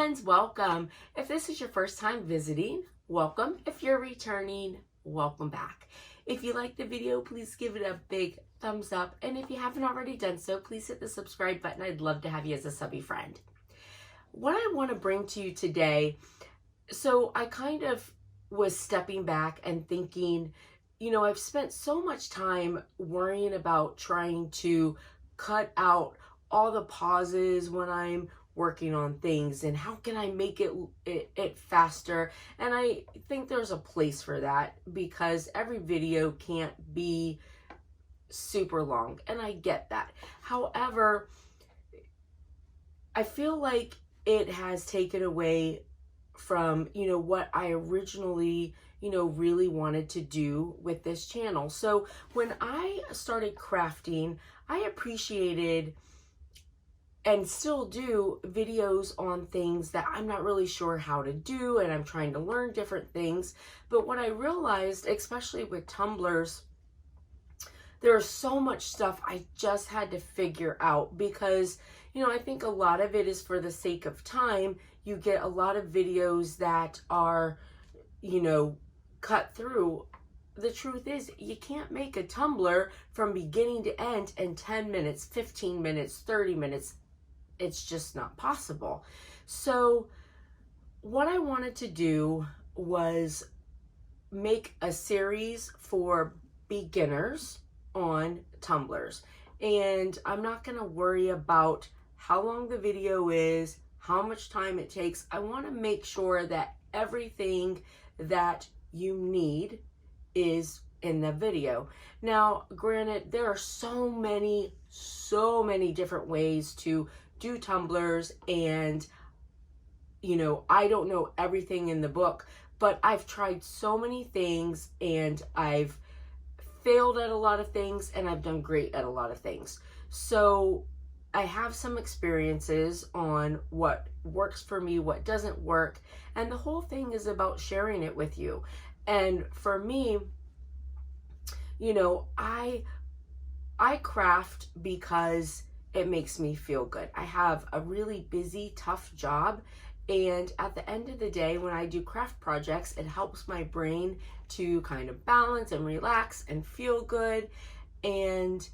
friends, welcome. If this is your first time visiting, welcome. If you're returning, welcome back. If you like the video, please give it a big thumbs up. And if you haven't already done so, please hit the subscribe button. I'd love to have you as a subby friend. What I want to bring to you today, so I kind of was stepping back and thinking, I've spent so much time worrying about trying to cut out all the pauses when I'm working on things and how can I make it faster. And I think there's a place for that because every video can't be super long, and I get that. However, I feel like it has taken away from what I originally really wanted to do with this channel. So when I started crafting, I appreciated and still do videos on things that I'm not really sure how to do, and I'm trying to learn different things. But what I realized, especially with tumblers, there's so much stuff I just had to figure out because I think a lot of it is for the sake of time. You get a lot of videos that are cut through. The truth is, you can't make a tumbler from beginning to end in 10 minutes, 15 minutes, 30 minutes. It's just not possible. So what I wanted to do was make a series for beginners on tumblers. And I'm not going to worry about how long the video is, how much time it takes. I want to make sure that everything that you need is in the video. Now, granted, there are so many different ways to do tumblers, and I don't know everything in the book, but I've tried so many things and I've failed at a lot of things and I've done great at a lot of things. So I have some experiences on what works for me, what doesn't work, and the whole thing is about sharing it with you. And for me, I craft because it makes me feel good. I have a really busy, tough job, and at the end of the day, when I do craft projects, it helps my brain to kind of balance and relax and feel good. And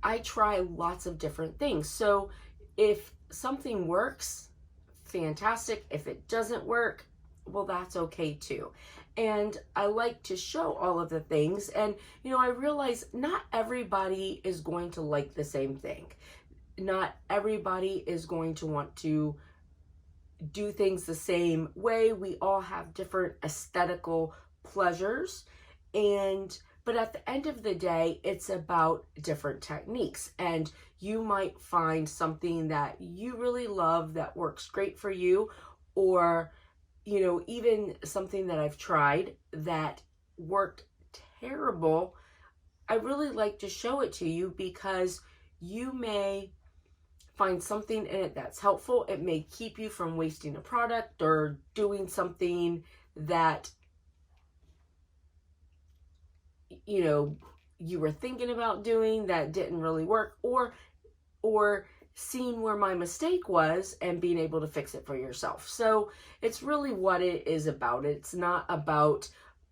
I try lots of different things. So if something works, fantastic. If it doesn't work, well, that's okay too. And I like to show all of the things. And, I realize not everybody is going to like the same thing. Not everybody is going to want to do things the same way. We all have different aesthetical pleasures. But at the end of the day, it's about different techniques. And you might find something that you really love that works great for you, or even something that I've tried that worked terrible. I really like to show it to you because you may find something in it that's helpful. It may keep you from wasting a product or doing something that you were thinking about doing that didn't really work, or seeing where my mistake was and being able to fix it for yourself. So it's really what it is about. It's not about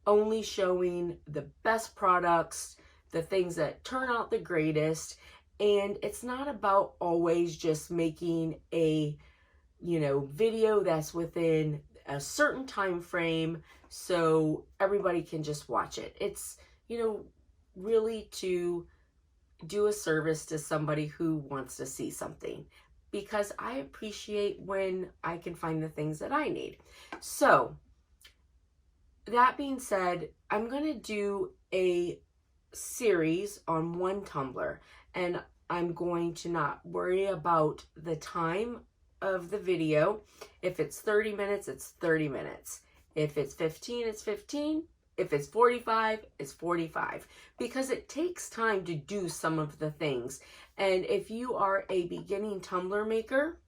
only showing the best products, the things that turn out the greatest. And it's not about always just making a, video that's within a certain time frame so everybody can just watch it. It's, really to do a service to somebody who wants to see something, because I appreciate when I can find the things that I need. So that being said, I'm going to do a series on one tumbler, and I'm going to not worry about the time of the video. If it's 30 minutes, it's 30 minutes. If it's 15, it's 15. If it's 45, it's 45, because it takes time to do some of the things. And if you are a beginning tumbler maker,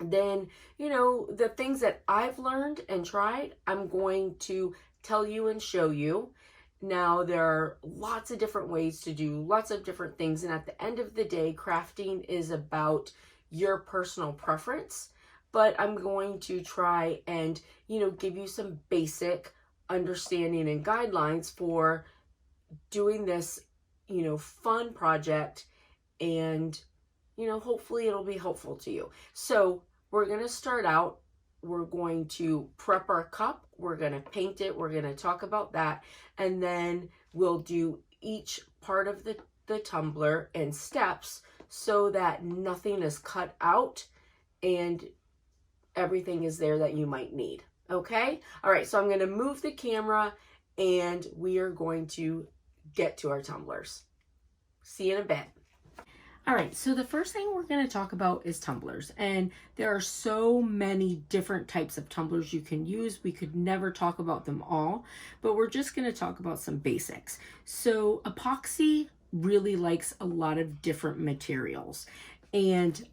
then, the things that I've learned and tried, I'm going to tell you and show you. Now, there are lots of different ways to do lots of different things. And at the end of the day, crafting is about your personal preference. but I'm going to try and, give you some basic understanding and guidelines for doing this, fun project, and, hopefully it'll be helpful to you. So we're going to start out. We're going to prep our cup. We're going to paint it. We're going to talk about that. And then we'll do each part of the tumbler in steps so that nothing is cut out and everything is there that you might need. Okay? All right, so I'm going to move the camera and we are going to get to our tumblers. See you in a bit. All right, so the first thing we're going to talk about is tumblers, and there are so many different types of tumblers you can use. We could never talk about them all, but we're just going to talk about some basics. So epoxy really likes a lot of different materials, and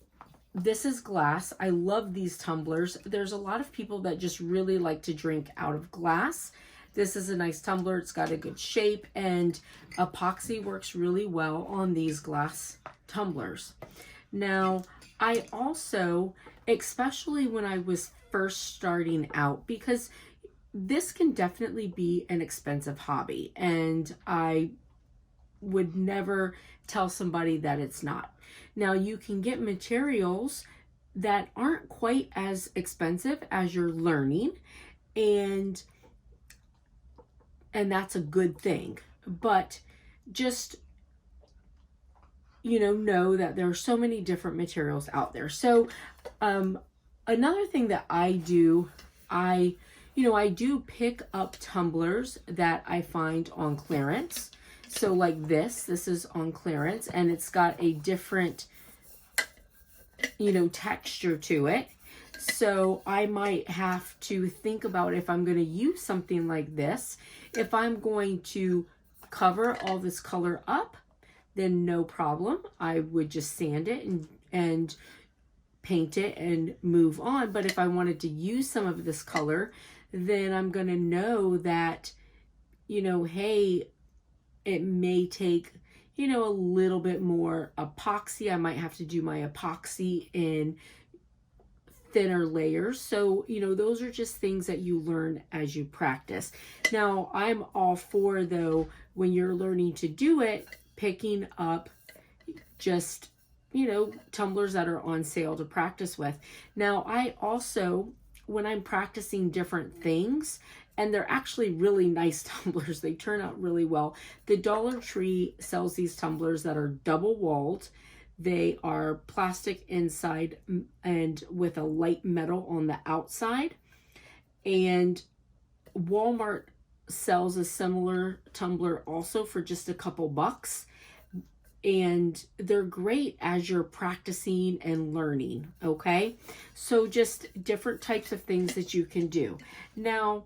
this is glass. I love these tumblers. There's a lot of people that just really like to drink out of glass. This is a nice tumbler. It's got a good shape, and epoxy works really well on these glass tumblers. Now, I also, especially when I was first starting out, because this can definitely be an expensive hobby, and I would never tell somebody that it's not. Now, you can get materials that aren't quite as expensive as you're learning, and that's a good thing. But just, know that there are so many different materials out there. So another thing that I do, I do pick up tumblers that I find on clearance. So like this is on clearance, and it's got a different, texture to it. So I might have to think about, if I'm going to use something like this, if I'm going to cover all this color up, then no problem. I would just sand it and paint it and move on. But if I wanted to use some of this color, then I'm going to know that, hey, it may take, a little bit more epoxy. I might have to do my epoxy in thinner layers. So, those are just things that you learn as you practice. Now, I'm all for, though, when you're learning to do it, picking up just, tumblers that are on sale to practice with. Now, I also, when I'm practicing different things, and they're actually really nice tumblers, they turn out really well. The Dollar Tree sells these tumblers that are double walled. They are plastic inside and with a light metal on the outside. And Walmart sells a similar tumbler also for just a couple bucks. And they're great as you're practicing and learning, okay? So just different types of things that you can do. Now,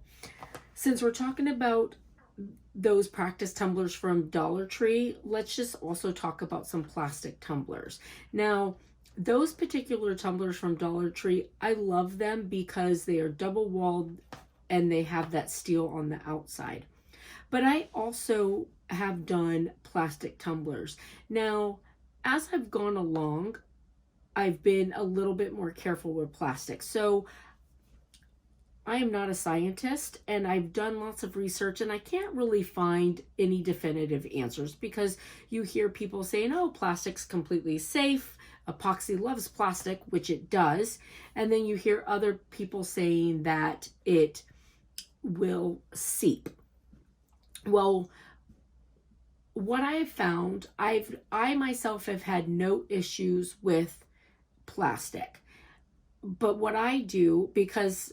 since we're talking about those practice tumblers from Dollar Tree, let's just also talk about some plastic tumblers. Now, those particular tumblers from Dollar Tree, I love them because they are double walled and they have that steel on the outside. But I also have done plastic tumblers. Now, as I've gone along, I've been a little bit more careful with plastic. So I am not a scientist, and I've done lots of research, and I can't really find any definitive answers, because you hear people saying, oh, plastic's completely safe. Epoxy loves plastic, which it does. And then you hear other people saying that it will seep. Well, what I have found, I myself have had no issues with plastic. But what I do, because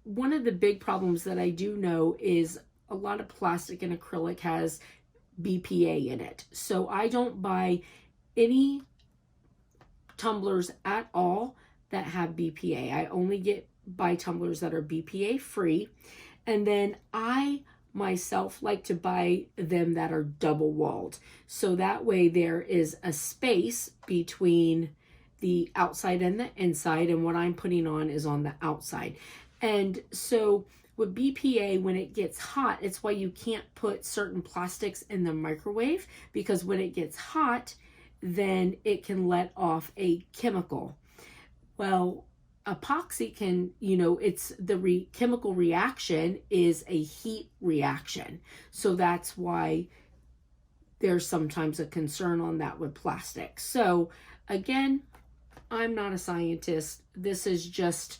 one of the big problems that I do know is a lot of plastic and acrylic has BPA in it. So I don't buy any tumblers at all that have BPA. I only buy tumblers that are BPA free. And then I myself like to buy them that are double walled. So that way there is a space between the outside and the inside, and what I'm putting on is on the outside. And so with BPA, when it gets hot, it's why you can't put certain plastics in the microwave, because when it gets hot, then it can let off a chemical. Well, epoxy can, you know, it's the chemical reaction is a heat reaction. So that's why there's sometimes a concern on that with plastic. So again, I'm not a scientist. This is just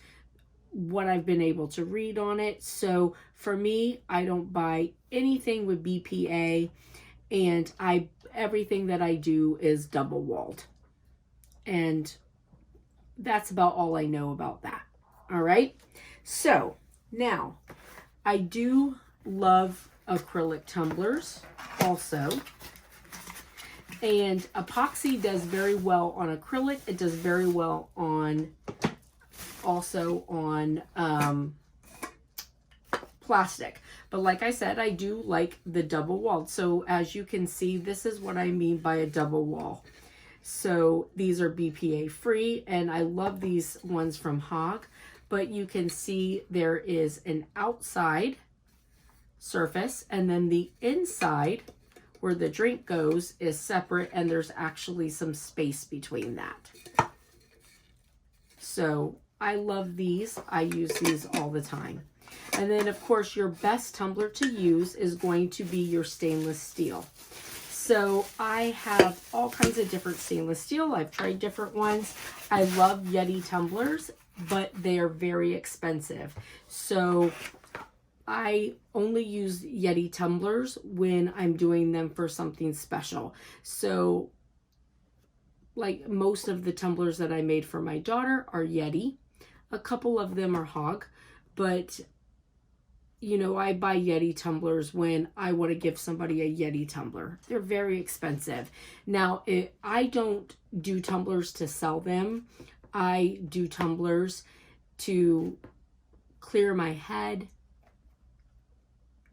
what I've been able to read on it. So for me, I don't buy anything with BPA, and everything that I do is double walled. And that's about all I know about that. All right. So now I do love acrylic tumblers also. And epoxy does very well on acrylic. It does very well on also on plastic. But like I said, I do like the double walled. So as you can see, this is what I mean by a double wall. So these are BPA free, and I love these ones from Hog. But you can see there is an outside surface, and then the inside where the drink goes is separate, and there's actually some space between that. So I love these. I use these all the time. And then of course your best tumbler to use is going to be your stainless steel. So I have all kinds of different stainless steel. I've tried different ones. I love Yeti tumblers, but they are very expensive. So I only use Yeti tumblers when I'm doing them for something special. So like most of the tumblers that I made for my daughter are Yeti. A couple of them are Hog, but you know, I buy Yeti tumblers when I want to give somebody a Yeti tumbler. They're very expensive. Now, I don't do tumblers to sell them. I do tumblers to clear my head,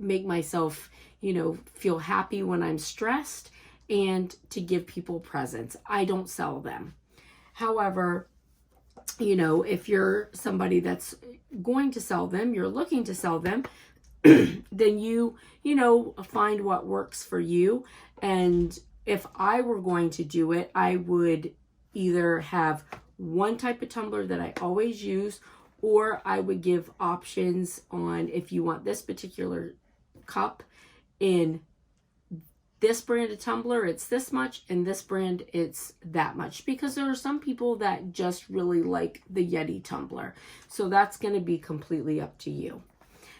make myself, you know, feel happy when I'm stressed, and to give people presents. I don't sell them. However, you know, if you're somebody that's going to sell them, you're looking to sell them, then you know, find what works for you. And if I were going to do it, I would either have one type of tumbler that I always use, or I would give options on if you want this particular cup in this brand of tumbler, it's this much, and this brand, it's that much, because there are some people that just really like the Yeti tumbler. So that's going to be completely up to you.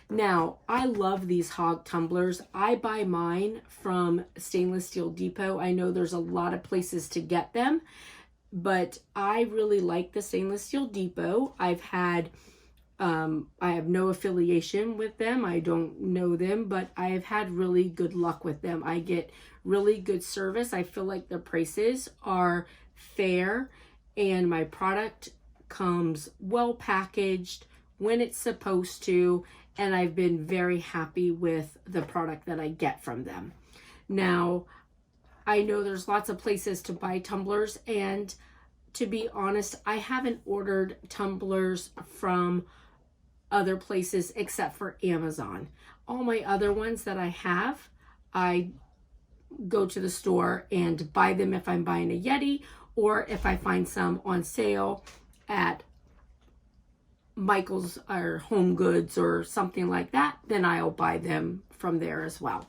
Now, I love these Hog tumblers. I buy mine from Stainless Steel Depot. I know there's a lot of places to get them, but I really like the Stainless Steel Depot. I have no affiliation with them. I don't know them, but I have had really good luck with them. I get really good service. I feel like the prices are fair, and my product comes well packaged when it's supposed to, and I've been very happy with the product that I get from them. Now, I know there's lots of places to buy tumblers, and to be honest, I haven't ordered tumblers from other places except for Amazon. All my other ones that I have, I go to the store and buy them if I'm buying a Yeti, or if I find some on sale at Michael's or Home Goods or something like that, then I'll buy them from there as well.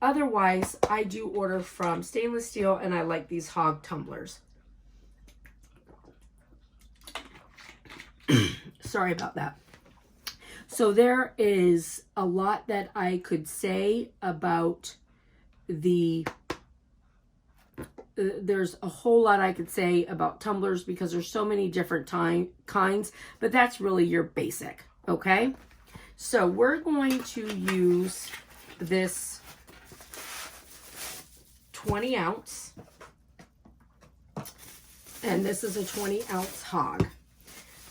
Otherwise, I do order from Stainless Steel, and I like these Hog tumblers. Sorry about that. So there is a lot that I could say about there's a whole lot I could say about tumblers, because there's so many different kinds, but that's really your basic, okay? So we're going to use this 20 ounce, and this is a 20 ounce Hog.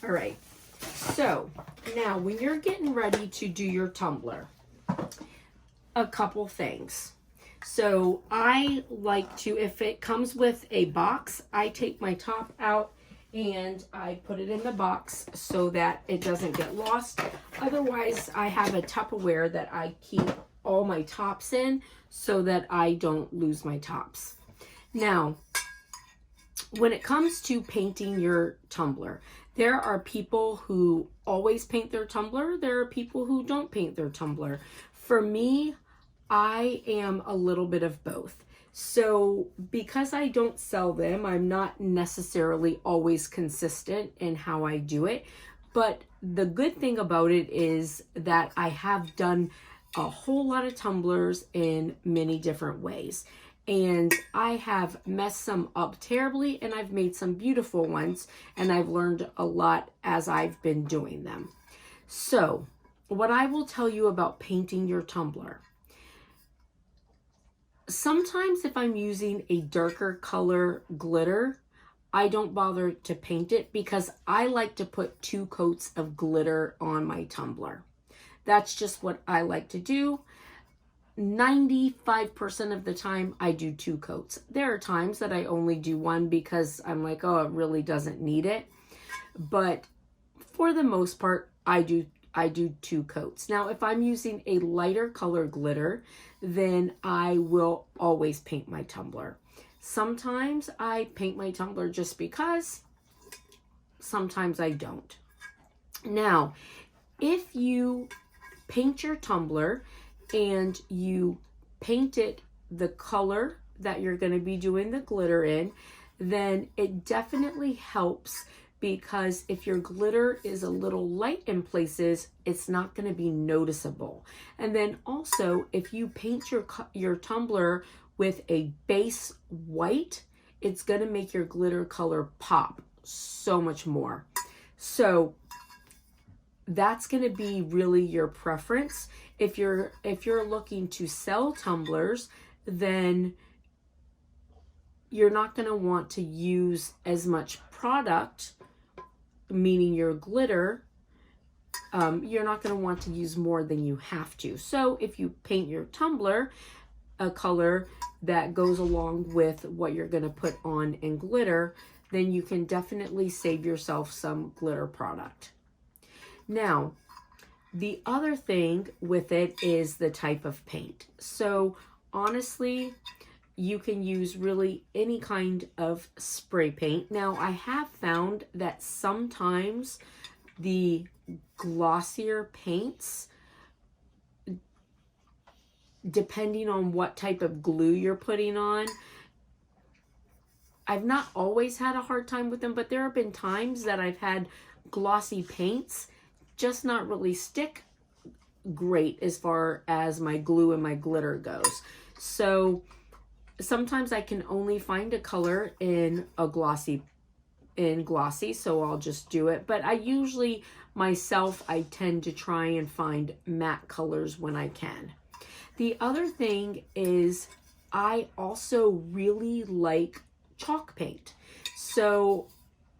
All right, so now when you're getting ready to do your tumbler, a couple things. So I like to, if it comes with a box, I take my top out and I put it in the box so that it doesn't get lost. Otherwise, I have a Tupperware that I keep all my tops in so that I don't lose my tops. Now, when it comes to painting your tumbler, there are people who always paint their tumbler. There are people who don't paint their tumbler. For me, I am a little bit of both. So because I don't sell them, I'm not necessarily always consistent in how I do it. But the good thing about it is that I have done a whole lot of tumblers in many different ways. And I have messed some up terribly, and I've made some beautiful ones, and I've learned a lot as I've been doing them. So what I will tell you about painting your tumbler. Sometimes if I'm using a darker color glitter, I don't bother to paint it because I like to put 2 coats of glitter on my tumbler. That's just what I like to do. 95% of the time I do 2 coats. There are times that I only do 1 because I'm like, oh, it really doesn't need it. But for the most part, I do 2 coats. Now, if I'm using a lighter color glitter, then I will always paint my tumbler. Sometimes I paint my tumbler just because, sometimes I don't. Now, if you paint your tumbler and you paint it the color that you're going to be doing the glitter in, then it definitely helps, because if your glitter is a little light in places, it's not going to be noticeable. And then also, if you paint your tumbler with a base white, it's going to make your glitter color pop so much more. So that's going to be really your preference. If you're looking to sell tumblers, then you're not going to want to use as much product, meaning your glitter. You're not going to want to use more than you have to. So if you paint your tumbler a color that goes along with what you're going to put on in glitter, then you can definitely save yourself some glitter product. Now, the other thing with it is the type of paint. So honestly, you can use really any kind of spray paint. Now, I have found that sometimes the glossier paints, depending on what type of glue you're putting on, I've not always had a hard time with them, but there have been times that I've had glossy paints just not really stick great as far as my glue and my glitter goes. So sometimes I can only find a color in glossy, so I'll just do it. But I usually myself, I tend to try and find matte colors when I can. The other thing is I also really like chalk paint. So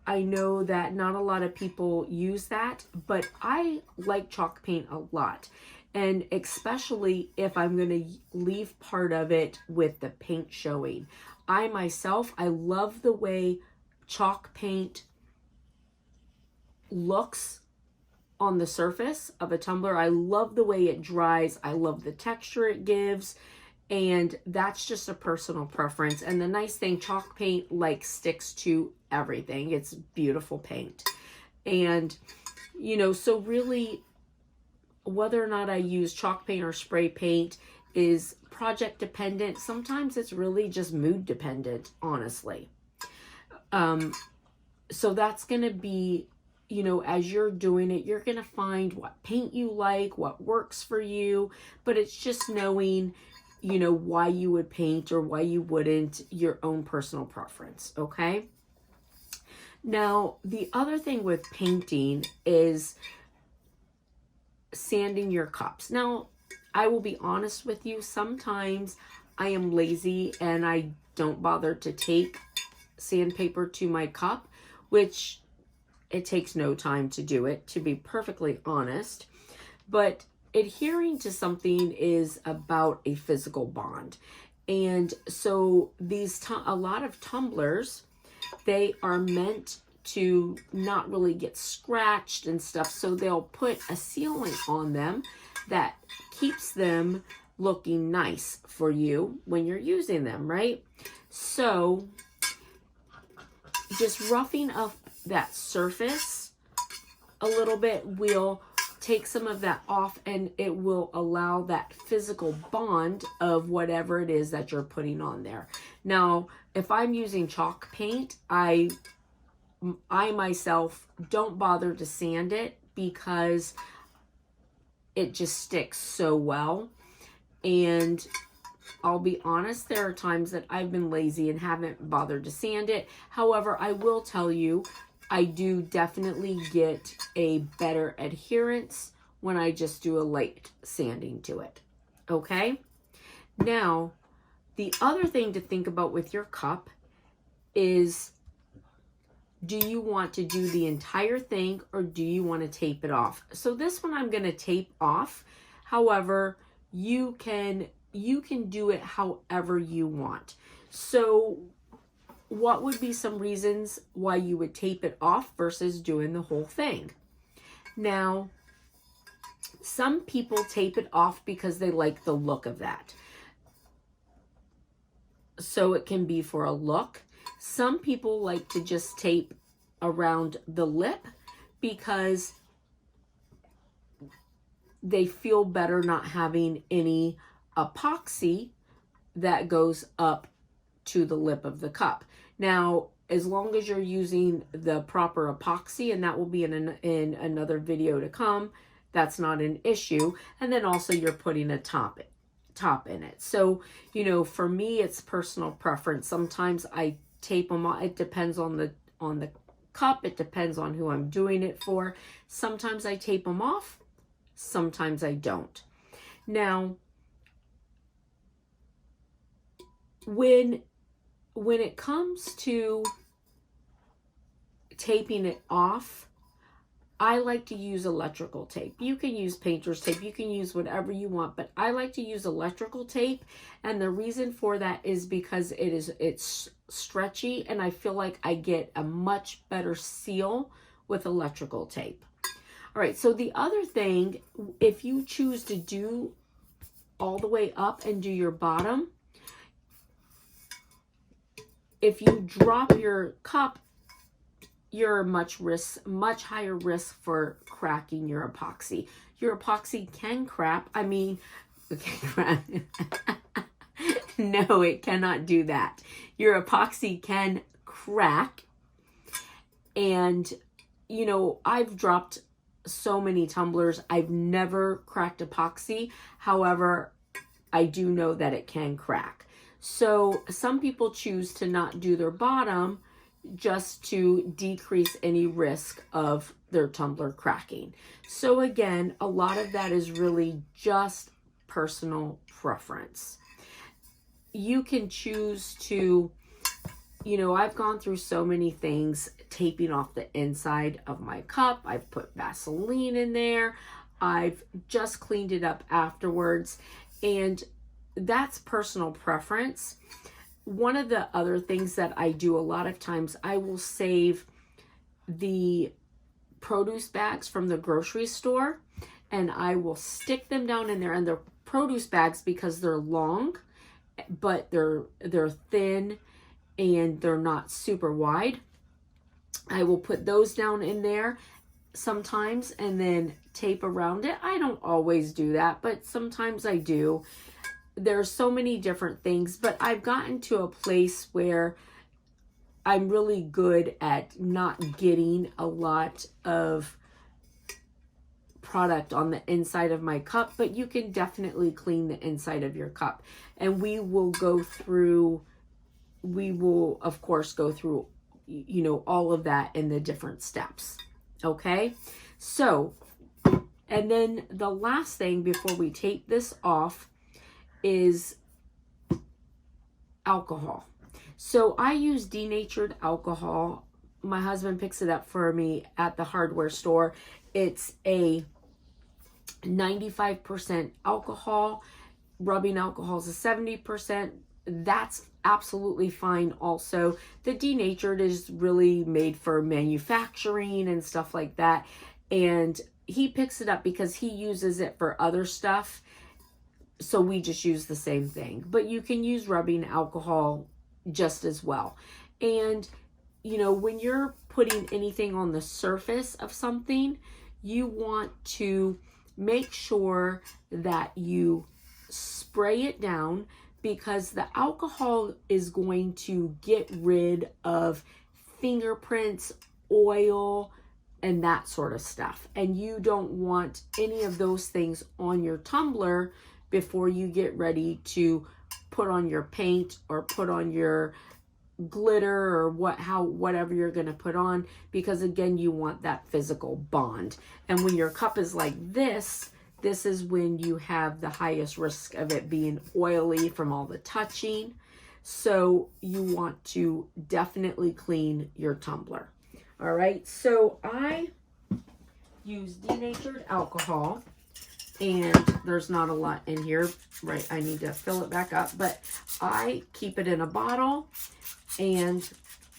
I know that not a lot of people use that, but I like chalk paint a lot. And especially if I'm going to leave part of it with the paint showing. I myself, I love the way chalk paint looks on the surface of a tumbler. I love the way it dries. I love the texture it gives. And that's just a personal preference. And the nice thing, chalk paint like sticks to everything. It's beautiful paint. And, you know, so really whether or not I use chalk paint or spray paint is project dependent. Sometimes it's really just mood dependent, honestly. So that's going to be, you know, as you're doing it, you're going to find what paint you like, what works for you, but it's just knowing, you know, why you would paint or why you wouldn't, your own personal preference, okay? Now, the other thing with painting is sanding your cups. Now, I will be honest with you, sometimes I am lazy and I don't bother to take sandpaper to my cup, which it takes no time to do it, to be perfectly honest. But adhering to something is about a physical bond. And so a lot of tumblers, they are meant to not really get scratched and stuff. So they'll put a sealant on them that keeps them looking nice for you when you're using them, right? So just roughing up that surface a little bit will take some of that off, and it will allow that physical bond of whatever it is that you're putting on there. Now, if I'm using chalk paint, I myself don't bother to sand it because it just sticks so well. And I'll be honest, there are times that I've been lazy and haven't bothered to sand it. However, I will tell you, I do definitely get a better adherence when I just do a light sanding to it. Okay? Now, the other thing to think about with your cup is, do you want to do the entire thing or do you want to tape it off? So this one I'm going to tape off. However, you can do it however you want. So what would be some reasons why you would tape it off versus doing the whole thing? Now, some people tape it off because they like the look of that. So it can be for a look. Some people like to just tape around the lip because they feel better not having any epoxy that goes up to the lip of the cup. Now, as long as you're using the proper epoxy, and that will be in another video to come, that's not an issue. And then also you're putting a top in it. So, you know, for me, it's personal preference. Sometimes I tape them on. It depends on the cup. It depends on who I'm doing it for. Sometimes I tape them off. Sometimes I don't. Now, when it comes to taping it off, I like to use electrical tape. You can use painter's tape. You can use whatever you want, but I like to use electrical tape. And the reason for that is because it's stretchy, and I feel like I get a much better seal with electrical tape. All right, so the other thing, if you choose to do all the way up and do your bottom, if you drop your cup, you're much higher risk for cracking your epoxy. Your epoxy can crack. No, it cannot do that. Your epoxy can crack. And, you know, I've dropped so many tumblers. I've never cracked epoxy. However, I do know that it can crack. So some people choose to not do their bottom just to decrease any risk of their tumbler cracking. So again, a lot of that is really just personal preference. You can choose to, you know, I've gone through so many things taping off the inside of my cup. I've put Vaseline in there. I've just cleaned it up afterwards. And that's personal preference. One of the other things that I do a lot of times, I will save the produce bags from the grocery store and I will stick them down in there. And they're produce bags because they're long, but they're thin and they're not super wide. I will put those down in there sometimes and then tape around it. I don't always do that, but sometimes I do. There's so many different things, but I've gotten to a place where I'm really good at not getting a lot of product on the inside of my cup, but you can definitely clean the inside of your cup. And we will of course go through, you know, all of that in the different steps. Okay. So, and then the last thing before we tape this off is alcohol. So I use denatured alcohol. My husband picks it up for me at the hardware store. It's a 95% alcohol. Rubbing alcohol is a 70%. That's absolutely fine also. The denatured is really made for manufacturing and stuff like that. And he picks it up because he uses it for other stuff. So we just use the same thing. But you can use rubbing alcohol just as well. And, you know, when you're putting anything on the surface of something, you want to make sure that you spray it down, because the alcohol is going to get rid of fingerprints, oil, and that sort of stuff. And you don't want any of those things on your tumbler before you get ready to put on your paint or put on your glitter or whatever you're going to put on, because again, you want that physical bond. And when your cup is like this is when you have the highest risk of it being oily from all the touching. So you want to definitely clean your tumbler. All right, so I use denatured alcohol, and there's not a lot in here, right? I need to fill it back up, but I keep it in a bottle and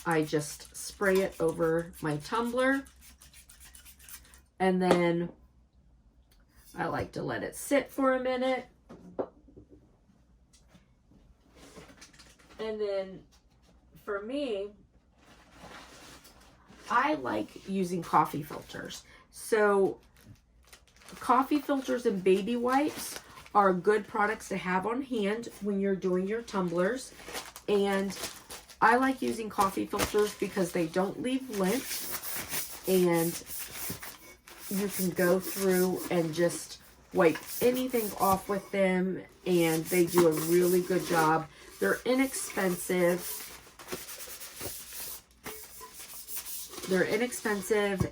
I just spray it over my tumbler, and then I like to let it sit for a minute. And then for me, I like using coffee filters. So coffee filters and baby wipes are good products to have on hand when you're doing your tumblers. And I like using coffee filters because they don't leave lint, and you can go through and just wipe anything off with them, and they do a really good job. They're inexpensive.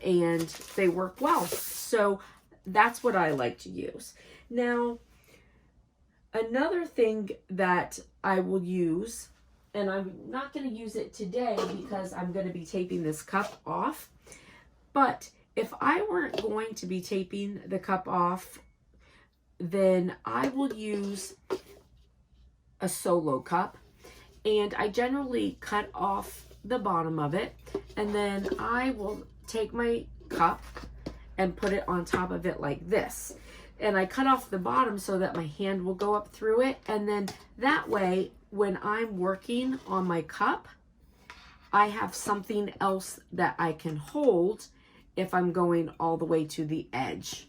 And they work well. So that's what I like to use. Now, another thing that I will use, and I'm not going to use it today because I'm going to be taping this cup off, but if I weren't going to be taping the cup off, then I will use a solo cup, and I generally cut off the bottom of it, and then I will take my cup and put it on top of it like this. And I cut off the bottom so that my hand will go up through it, and then that way when I'm working on my cup, I have something else that I can hold if I'm going all the way to the edge.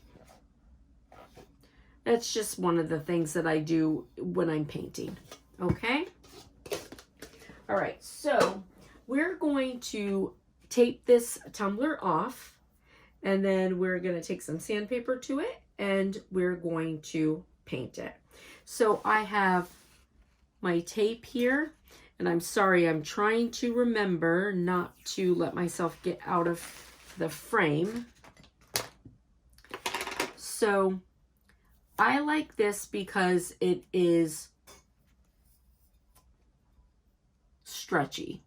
That's just one of the things that I do when I'm painting. Okay? All right, so we're going to tape this tumbler off, and then we're going to take some sandpaper to it, and we're going to paint it. So I have my tape here, and I'm sorry, I'm trying to remember not to let myself get out of the frame. So I like this because it is stretchy.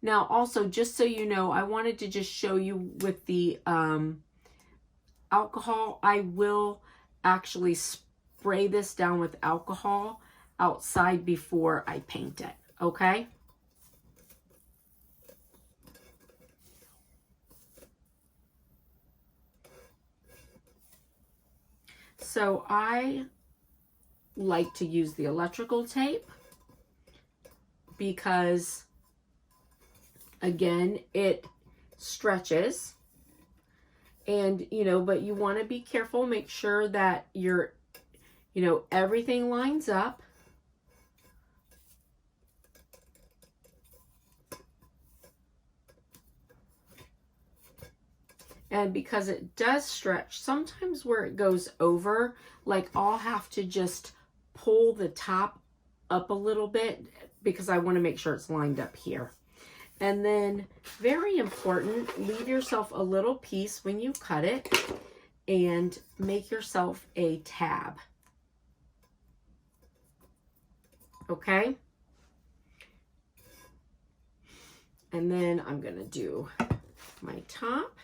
Now also, just so you know, I wanted to just show you with the alcohol, I will actually spray this down with alcohol outside before I paint it, okay? So I like to use the electrical tape because, again, it stretches, and, you know, but you want to be careful, make sure that your, you know, everything lines up. And because it does stretch, sometimes where it goes over, like I'll have to just pull the top up a little bit because I want to make sure it's lined up here. And then, very important, leave yourself a little piece when you cut it and make yourself a tab. Okay? And then I'm going to do my top.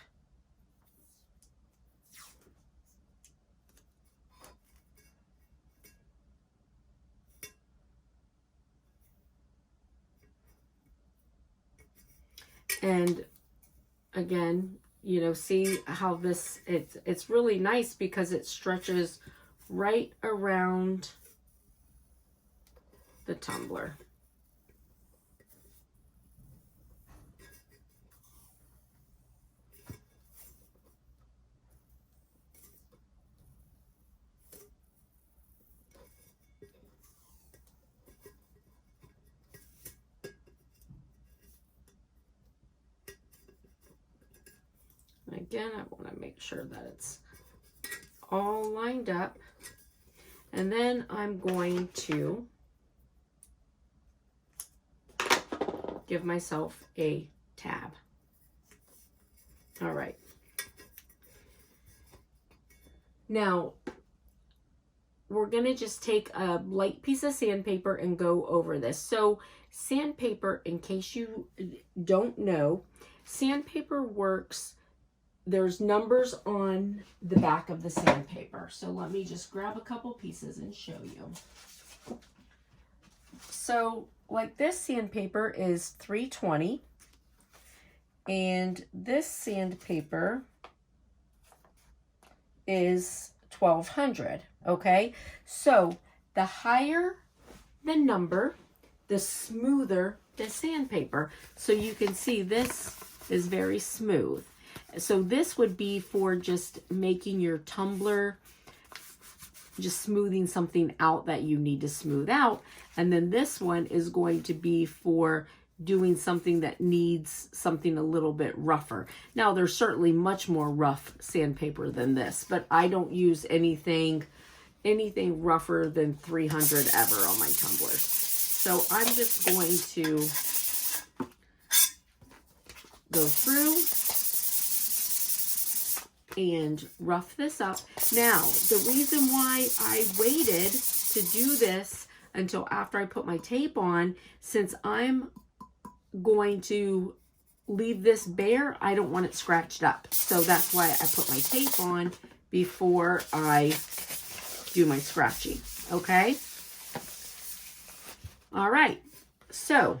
And again, you know, see how this, it's really nice because it stretches right around the tumbler. again, I want to make sure that it's all lined up. And then I'm going to give myself a tab. All right. Now, we're going to just take a light piece of sandpaper and go over this. So sandpaper, in case you don't know, sandpaper works. There's numbers on the back of the sandpaper. So let me just grab a couple pieces and show you. So like this sandpaper is 320 and this sandpaper is 1200. Okay, so the higher the number, the smoother the sandpaper. So you can see this is very smooth. So this would be for just making your tumbler, just smoothing something out that you need to smooth out. And then this one is going to be for doing something that needs something a little bit rougher. Now, there's certainly much more rough sandpaper than this, but I don't use anything rougher than 300 ever on my tumblers. So I'm just going to go through and rough this up. Now, the reason why I waited to do this until after I put my tape on, since I'm going to leave this bare, I don't want it scratched up. So that's why I put my tape on before I do my scratching. Okay? All right. So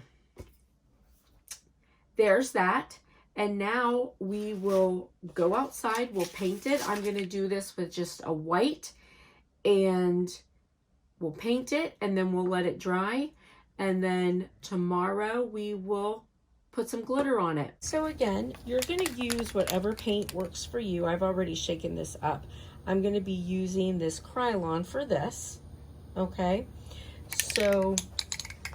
there's that. And now we will go outside. We'll paint it. I'm going to do this with just a white, and we'll paint it and then we'll let it dry. And then tomorrow we will put some glitter on it. So again, you're going to use whatever paint works for you. I've already shaken this up. I'm going to be using this Krylon for this. Okay. So,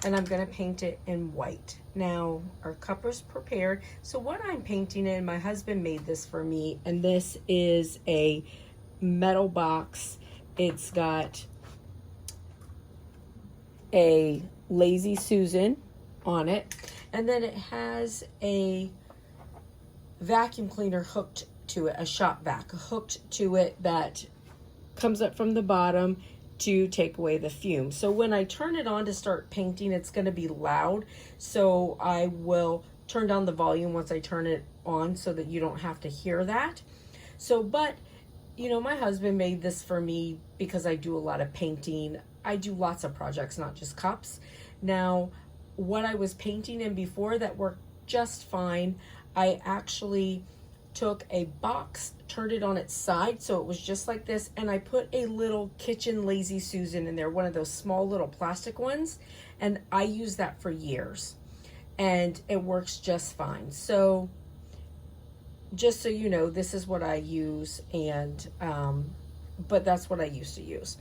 and I'm going to paint it in white. Now, our cup is prepared. So what I'm painting in, my husband made this for me, and this is a metal box. It's got a Lazy Susan on it, and then it has a vacuum cleaner hooked to it, a shop vac hooked to it that comes up from the bottom to take away the fumes. So when I turn it on to start painting, it's going to be loud. So I will turn down the volume once I turn it on so that you don't have to hear that. So, but, you know, my husband made this for me because I do a lot of painting. I do lots of projects, not just cups. Now, what I was painting in before that worked just fine, I actually took a box, turned it on its side so it was just like this, and I put a little kitchen Lazy Susan in there, one of those small little plastic ones, and I used that for years and it works just fine. So just so you know, this is what I use, and but that's what I used to use.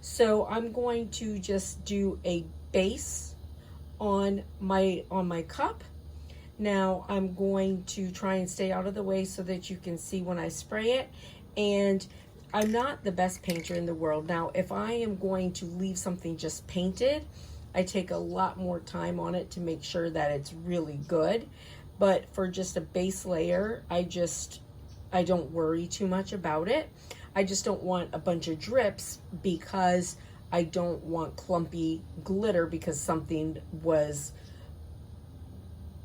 So I'm going to just do a base on my cup. Now I'm going to try and stay out of the way so that you can see when I spray it. And I'm not the best painter in the world. Now, if I am going to leave something just painted, I take a lot more time on it to make sure that it's really good. But for just a base layer, I don't worry too much about it. I just don't want a bunch of drips because I don't want clumpy glitter because something was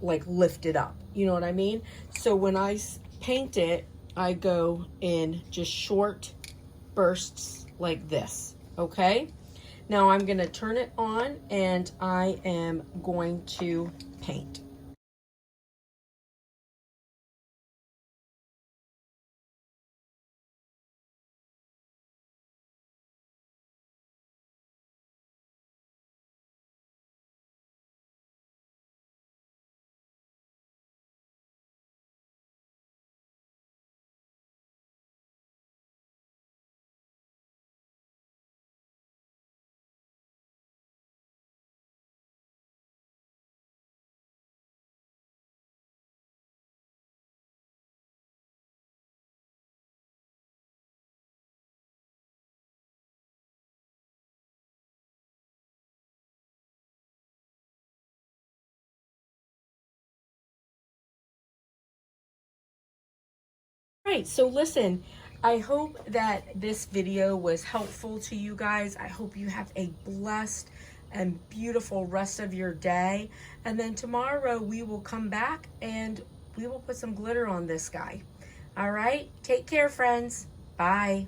like lifted up, you know what I mean? So when I paint it, I go in just short bursts like this. Okay, now I'm going to turn it on and I am going to paint. Right, so listen, I hope that this video was helpful to you guys. I hope you have a blessed and beautiful rest of your day. And then tomorrow we will come back and we will put some glitter on this guy. All right, take care, friends. Bye.